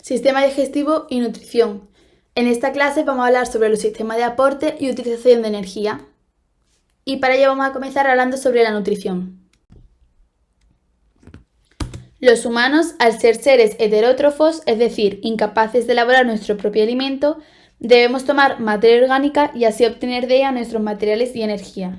sistema digestivo y nutrición. En esta clase vamos a hablar sobre los sistemas de aporte y utilización de energía. Y para ello vamos a comenzar hablando sobre la nutrición. Los humanos, al ser seres heterótrofos, es decir, incapaces de elaborar nuestro propio alimento, debemos tomar materia orgánica y así obtener de ella nuestros materiales y energía.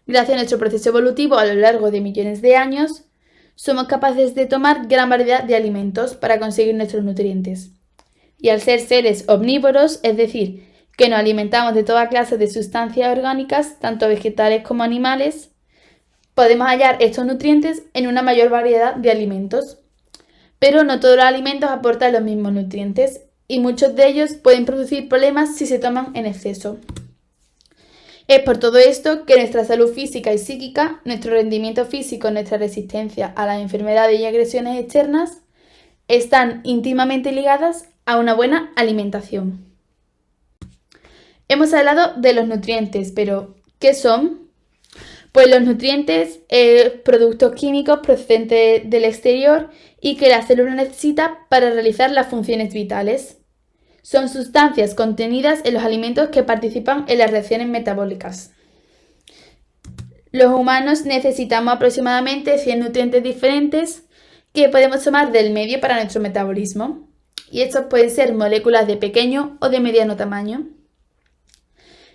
Gracias a nuestro proceso evolutivo a lo largo de millones de años, somos capaces de tomar gran variedad de alimentos para conseguir nuestros nutrientes. Y al ser seres omnívoros, es decir, que nos alimentamos de toda clase de sustancias orgánicas, tanto vegetales como animales, podemos hallar estos nutrientes en una mayor variedad de alimentos. Pero no todos los alimentos aportan los mismos nutrientes y muchos de ellos pueden producir problemas si se toman en exceso. Es por todo esto que nuestra salud física y psíquica, nuestro rendimiento físico, nuestra resistencia a las enfermedades y agresiones externas están íntimamente ligadas a una buena alimentación. Hemos hablado de los nutrientes, pero ¿qué son? Pues los nutrientes, productos químicos procedentes del exterior y que la célula necesita para realizar las funciones vitales. Son sustancias contenidas en los alimentos que participan en las reacciones metabólicas. Los humanos necesitamos aproximadamente 100 nutrientes diferentes que podemos tomar del medio para nuestro metabolismo. Y estos pueden ser moléculas de pequeño o de mediano tamaño.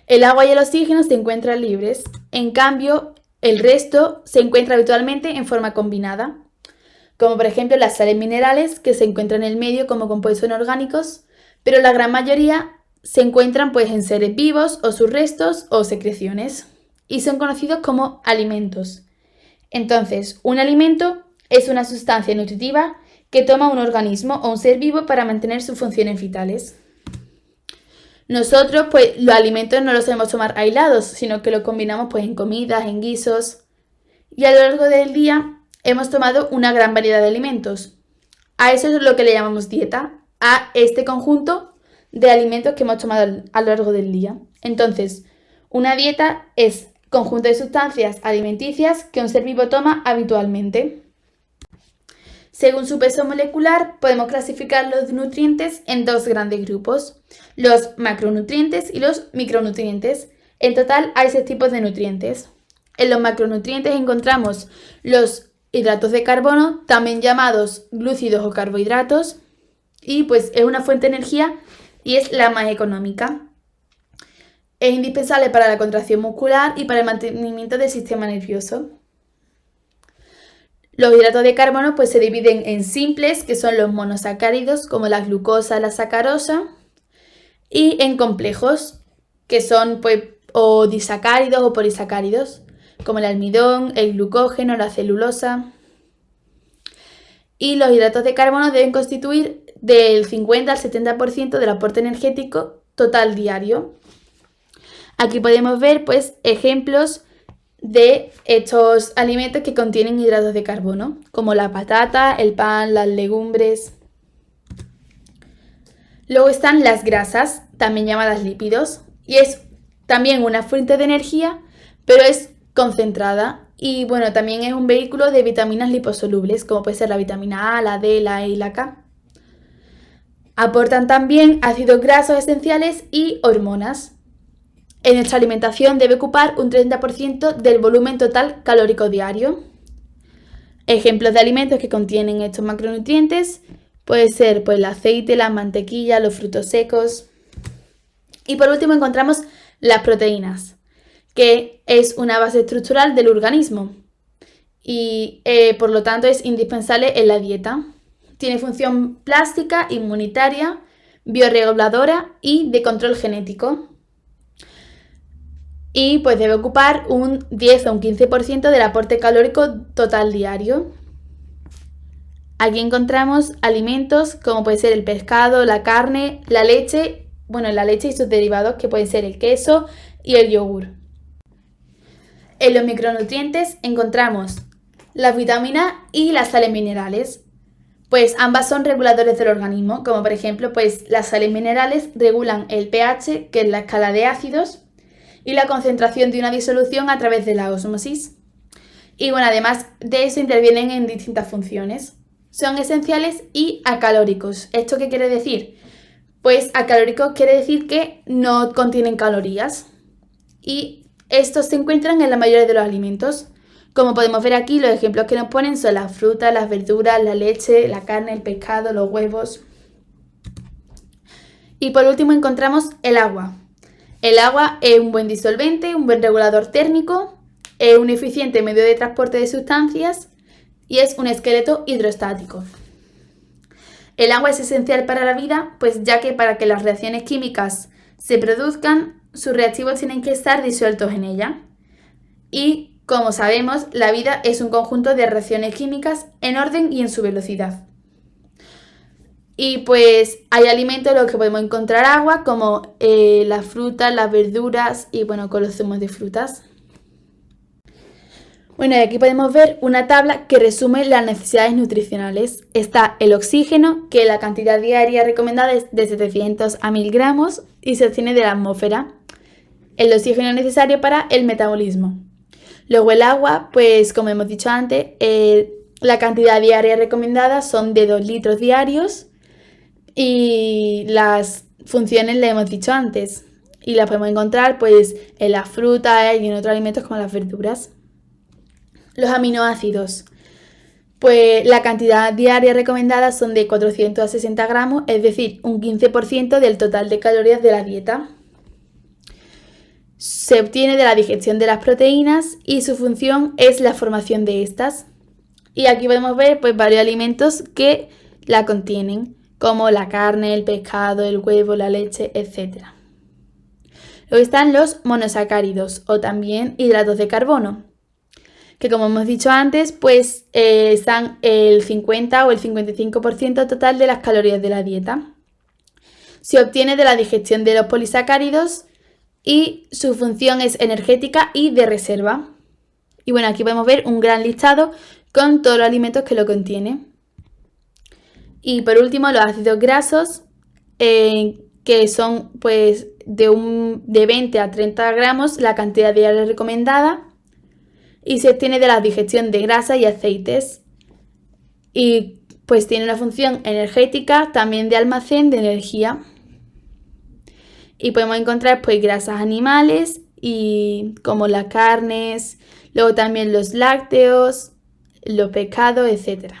El agua y el oxígeno se encuentran libres, en cambio, el resto se encuentra habitualmente en forma combinada, como por ejemplo las sales minerales que se encuentran en el medio como compuestos inorgánicos, pero la gran mayoría se encuentran en seres vivos o sus restos o secreciones y son conocidos como alimentos. Entonces, un alimento es una sustancia nutritiva que toma un organismo o un ser vivo para mantener sus funciones vitales. Nosotros, los alimentos no los debemos tomar aislados, sino que los combinamos en comidas, en guisos. Y a lo largo del día hemos tomado una gran variedad de alimentos. A eso es lo que le llamamos dieta, a este conjunto de alimentos que hemos tomado a lo largo del día. Entonces, una dieta es conjunto de sustancias alimenticias que un ser vivo toma habitualmente. Según su peso molecular, podemos clasificar los nutrientes en dos grandes grupos, los macronutrientes y los micronutrientes. En total hay 6 tipos de nutrientes. En los macronutrientes encontramos los hidratos de carbono, también llamados glúcidos o carbohidratos, y es una fuente de energía y es la más económica. Es indispensable para la contracción muscular y para el mantenimiento del sistema nervioso. Los hidratos de carbono se dividen en simples, que son los monosacáridos, como la glucosa, la sacarosa, y en complejos, que son o disacáridos o polisacáridos, como el almidón, el glucógeno, la celulosa. Y los hidratos de carbono deben constituir del 50 al 70% del aporte energético total diario. Aquí podemos ver ejemplos de estos alimentos que contienen hidratos de carbono, como la patata, el pan, las legumbres. Luego están las grasas, también llamadas lípidos, y es también una fuente de energía, pero es concentrada y también es un vehículo de vitaminas liposolubles, como puede ser la vitamina A, la D, la E y la K. Aportan también ácidos grasos esenciales y hormonas. En nuestra alimentación debe ocupar un 30% del volumen total calórico diario. Ejemplos de alimentos que contienen estos macronutrientes puede ser el aceite, la mantequilla, los frutos secos. Y por último encontramos las proteínas, que es una base estructural del organismo y por lo tanto es indispensable en la dieta. Tiene función plástica, inmunitaria, bioreguladora y de control genético. Y debe ocupar un 10 o un 15% del aporte calórico total diario. Aquí encontramos alimentos como puede ser el pescado, la carne, la leche, la leche y sus derivados que pueden ser el queso y el yogur. En los micronutrientes encontramos las vitaminas y las sales minerales, ambas son reguladores del organismo, como por ejemplo las sales minerales regulan el pH, que es la escala de ácidos, y la concentración de una disolución a través de la ósmosis. Y además de eso intervienen en distintas funciones. son esenciales y acalóricos. ¿Esto qué quiere decir? Pues acalóricos quiere decir que no contienen calorías y estos se encuentran en la mayoría de los alimentos. Como podemos ver aquí, los ejemplos que nos ponen son las frutas, las verduras, la leche, la carne, el pescado, los huevos. Y por último encontramos el agua. El agua es un buen disolvente, un buen regulador térmico, es un eficiente medio de transporte de sustancias y es un esqueleto hidrostático. El agua es esencial para la vida, pues ya que para que las reacciones químicas se produzcan, sus reactivos tienen que estar disueltos en ella. Y como sabemos, la vida es un conjunto de reacciones químicas en orden y en su velocidad. Y pues hay alimentos en los que podemos encontrar agua, como las frutas, las verduras y bueno, con los zumos de frutas. Bueno, y aquí podemos ver una tabla que resume las necesidades nutricionales. Está el oxígeno, que la cantidad diaria recomendada es de 700 a 1000 gramos y se obtiene de la atmósfera. El oxígeno necesario para el metabolismo. Luego el agua, pues como hemos dicho antes, la cantidad diaria recomendada son de 2 litros diarios y las funciones las hemos dicho antes y las podemos encontrar pues en las frutas y en otros alimentos como las verduras. Los aminoácidos, pues la cantidad diaria recomendada son de 400 a 60 gramos, es decir, un 15% del total de calorías de la dieta. Se obtiene de la digestión de las proteínas y su función es la formación de estas. Y aquí podemos ver pues, varios alimentos que la contienen, como la carne, el pescado, el huevo, la leche, etc. Luego están los monosacáridos o también hidratos de carbono, que como hemos dicho antes, pues están el 50 o el 55% total de las calorías de la dieta. Se obtiene de la digestión de los polisacáridos y su función es energética y de reserva. Y bueno, aquí podemos ver un gran listado con todos los alimentos que lo contiene. Y por último, los ácidos grasos, que son pues de 20 a 30 gramos la cantidad diaria recomendada y se obtiene de la digestión de grasa y aceites. Y pues tiene una función energética, también de almacén de energía. Y podemos encontrar pues grasas animales y como las carnes, luego también los lácteos, los pescados, etc.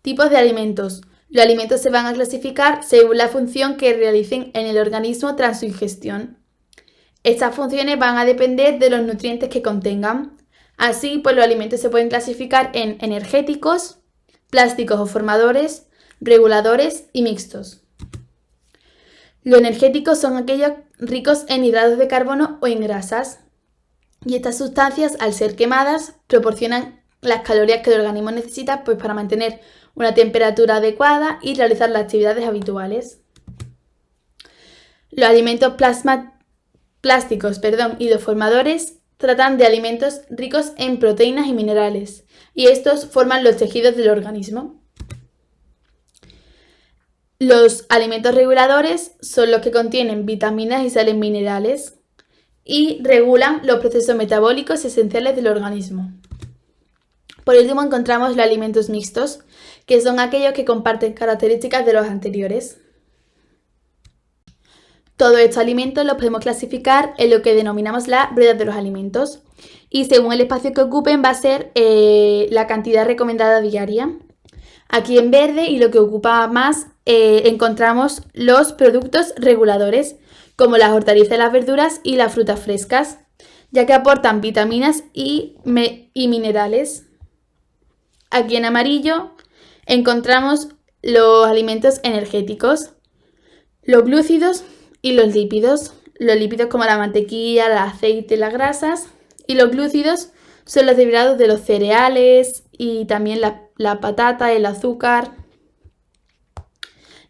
Tipos de alimentos. Los alimentos se van a clasificar según la función que realicen en el organismo tras su ingestión. Estas funciones van a depender de los nutrientes que contengan. Así, pues los alimentos se pueden clasificar en energéticos, plásticos o formadores, reguladores y mixtos. Los energéticos son aquellos ricos en hidratos de carbono o en grasas. Y estas sustancias, al ser quemadas, proporcionan las calorías que el organismo necesita pues, para mantener una temperatura adecuada y realizar las actividades habituales. Los alimentos plásticos y los formadores tratan de alimentos ricos en proteínas y minerales, y estos forman los tejidos del organismo. Los alimentos reguladores son los que contienen vitaminas y sales minerales y regulan los procesos metabólicos esenciales del organismo. Por último encontramos los alimentos mixtos, que son aquellos que comparten características de los anteriores. Todos estos alimentos los podemos clasificar en lo que denominamos la rueda de los alimentos y según el espacio que ocupen va a ser la cantidad recomendada diaria. Aquí en verde y lo que ocupa más encontramos los productos reguladores como las hortalizas, las verduras y las frutas frescas, ya que aportan vitaminas y minerales. Aquí en amarillo encontramos los alimentos energéticos, los glúcidos y los lípidos. Los lípidos como la mantequilla, el aceite, las grasas, y los glúcidos son los derivados de los cereales y también la patata, el azúcar.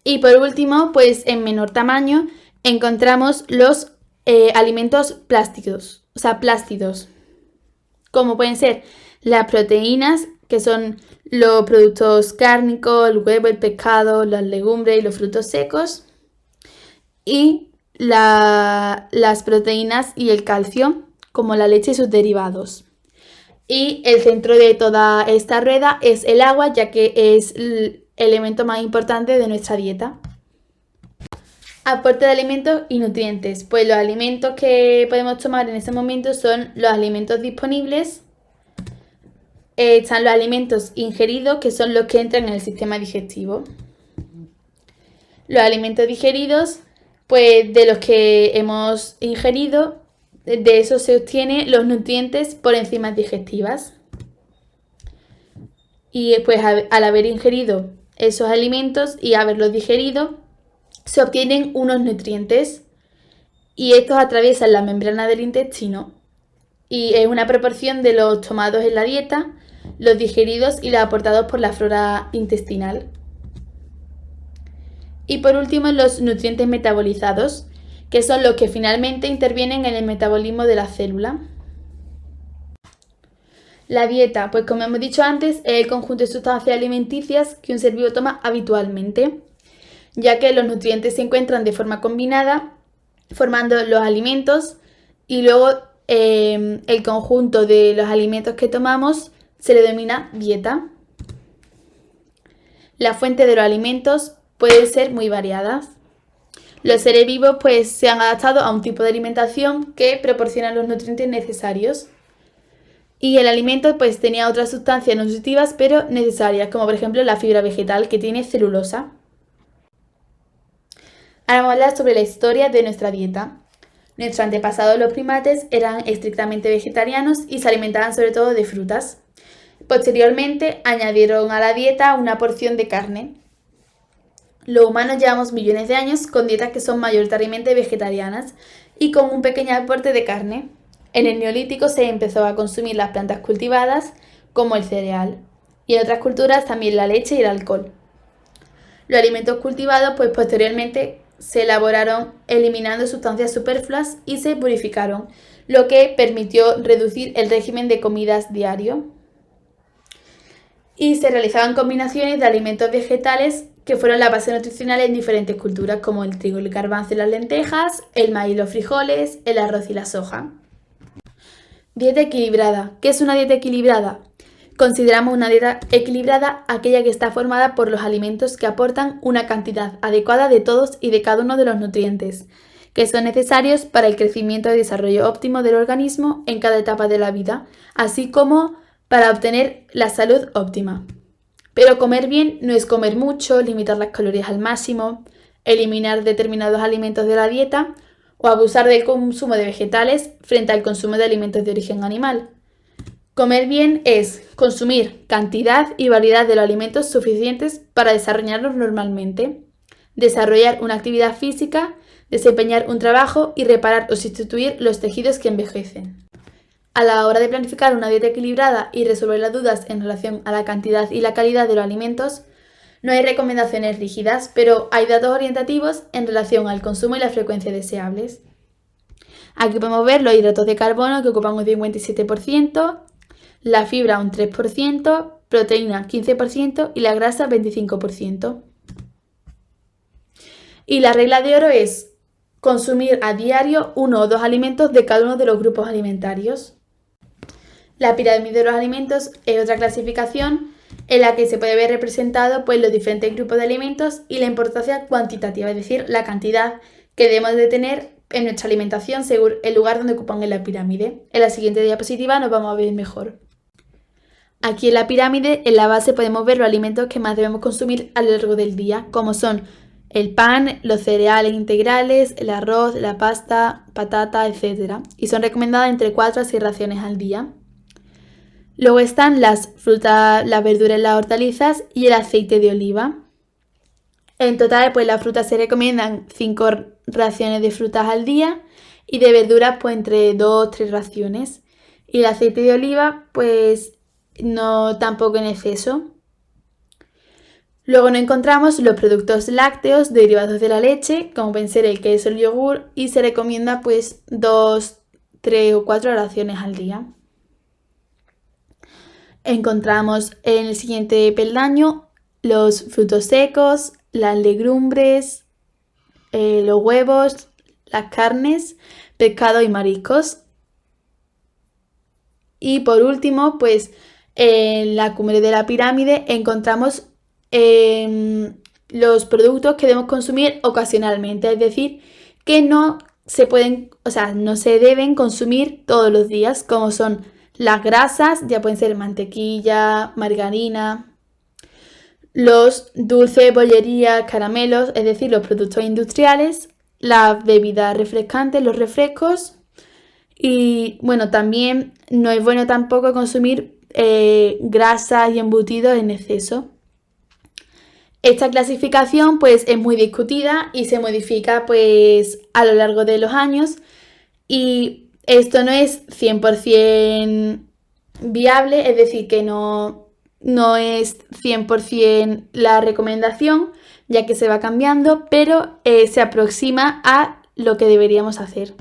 Y por último, pues en menor tamaño encontramos los alimentos plásticos, plástidos, como pueden ser las proteínas, que son los productos cárnicos, el huevo, el pescado, las legumbres y los frutos secos, y las proteínas y el calcio, como la leche y sus derivados. Y el centro de toda esta rueda es el agua, ya que es el elemento más importante de nuestra dieta. Aporte de alimentos y nutrientes. Pues los alimentos que podemos tomar en este momento son los alimentos disponibles. Están los alimentos ingeridos, que son los que entran en el sistema digestivo. Los alimentos digeridos, pues de los que hemos ingerido, de eso se obtienen los nutrientes por enzimas digestivas. Y pues al haber ingerido esos alimentos y haberlos digerido, se obtienen unos nutrientes y estos atraviesan la membrana del intestino y es una proporción de los tomados en la dieta, los digeridos y los aportados por la flora intestinal. Y por último, los nutrientes metabolizados, que son los que finalmente intervienen en el metabolismo de la célula. La dieta, pues como hemos dicho antes, es el conjunto de sustancias alimenticias que un ser vivo toma habitualmente, ya que los nutrientes se encuentran de forma combinada, formando los alimentos, y luego el conjunto de los alimentos que tomamos se le denomina dieta. La fuente de los alimentos pueden ser muy variadas. Los seres vivos pues se han adaptado a un tipo de alimentación que proporciona los nutrientes necesarios. Y el alimento pues tenía otras sustancias nutritivas pero necesarias, como por ejemplo la fibra vegetal, que tiene celulosa. Ahora vamos a hablar sobre la historia de nuestra dieta. Nuestros antepasados, los primates, eran estrictamente vegetarianos y se alimentaban sobre todo de frutas. Posteriormente añadieron a la dieta una porción de carne. Los humanos llevamos millones de años con dietas que son mayoritariamente vegetarianas y con un pequeño aporte de carne. En el Neolítico se empezó a consumir las plantas cultivadas como el cereal y en otras culturas también la leche y el alcohol. Los alimentos cultivados pues posteriormente se elaboraron eliminando sustancias superfluas y se purificaron, lo que permitió reducir el régimen de comidas diario. Y se realizaban combinaciones de alimentos vegetales que fueron la base nutricional en diferentes culturas, como el trigo, el garbanzo y las lentejas, el maíz y los frijoles, el arroz y la soja. Dieta equilibrada. ¿Qué es una dieta equilibrada? Consideramos una dieta equilibrada aquella que está formada por los alimentos que aportan una cantidad adecuada de todos y de cada uno de los nutrientes que son necesarios para el crecimiento y desarrollo óptimo del organismo en cada etapa de la vida, así como para obtener la salud óptima. Pero comer bien no es comer mucho, limitar las calorías al máximo, eliminar determinados alimentos de la dieta o abusar del consumo de vegetales frente al consumo de alimentos de origen animal. Comer bien es consumir cantidad y variedad de los alimentos suficientes para desarrollarlos normalmente, desarrollar una actividad física, desempeñar un trabajo y reparar o sustituir los tejidos que envejecen. A la hora de planificar una dieta equilibrada y resolver las dudas en relación a la cantidad y la calidad de los alimentos, no hay recomendaciones rígidas, pero hay datos orientativos en relación al consumo y la frecuencia deseables. Aquí podemos ver los hidratos de carbono, que ocupan un 57%, la fibra un 3%, proteína 15% y la grasa 25%. Y la regla de oro es consumir a diario 1 o 2 alimentos de cada uno de los grupos alimentarios. La pirámide de los alimentos es otra clasificación en la que se puede ver representado pues, los diferentes grupos de alimentos y la importancia cuantitativa, es decir, la cantidad que debemos de tener en nuestra alimentación según el lugar donde ocupan en la pirámide. En la siguiente diapositiva nos vamos a ver mejor. Aquí en la pirámide, en la base, podemos ver los alimentos que más debemos consumir a lo largo del día, como son el pan, los cereales integrales, el arroz, la pasta, patata, etc. Y son recomendadas entre 4 a 6 raciones al día. Luego están las frutas, las verduras, las hortalizas y el aceite de oliva. En total, pues las frutas se recomiendan 5 raciones de frutas al día y de verduras pues entre 2 o 3 raciones. Y el aceite de oliva pues no tampoco en exceso. Luego nos encontramos los productos lácteos derivados de la leche, como pueden ser el queso, el yogur, y se recomienda pues 2, 3 o 4 raciones al día. Encontramos en el siguiente peldaño los frutos secos, las legumbres, los huevos, las carnes, pescado y mariscos. Y por último, pues en la cumbre de la pirámide encontramos los productos que debemos consumir ocasionalmente, es decir, que no se pueden, o sea, no se deben consumir todos los días, como son las grasas, ya pueden ser mantequilla, margarina, los dulces, bollerías, caramelos, es decir, los productos industriales, las bebidas refrescantes, los refrescos y bueno, también no es bueno tampoco consumir grasas y embutidos en exceso. Esta clasificación pues es muy discutida y se modifica pues a lo largo de los años y esto no es 100% viable, es decir, que no es 100% la recomendación, ya que se va cambiando, pero se aproxima a lo que deberíamos hacer.